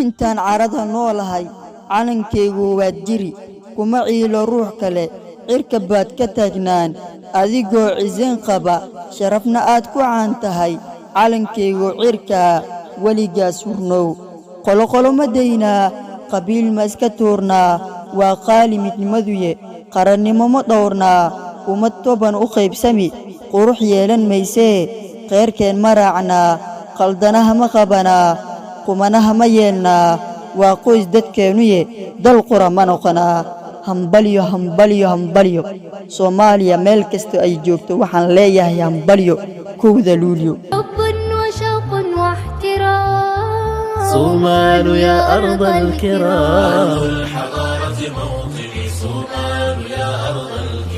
intaan carada noolahay calankaygu waad jiri kuma ciilo ruux kale cirka baad ka taagnaan adigoo cisin qaba sharafna aad ku caan tahay calankaygu cirkaa weligaas hurnow qoloqolo ma daynaa qabiil ma iska tuurnaa waa qaali midnimaduye qarannimo ma dhowrnaa ummad toban u qaybsami qurux yeelan maysee kheyrkeen ma raacnaa qaldanaha ma qabanaa qumanaha ma yeelnaa waa qoys dadkeennuye dal qura ma noqonaa hambalyo hambalyo hambalyo soomaaliya meel kasta ay joogto waxaan leeyahay hambalyo kowda luulyo صومال يا أرض الكرام الحضارة موطني صومال يا أرض الكرام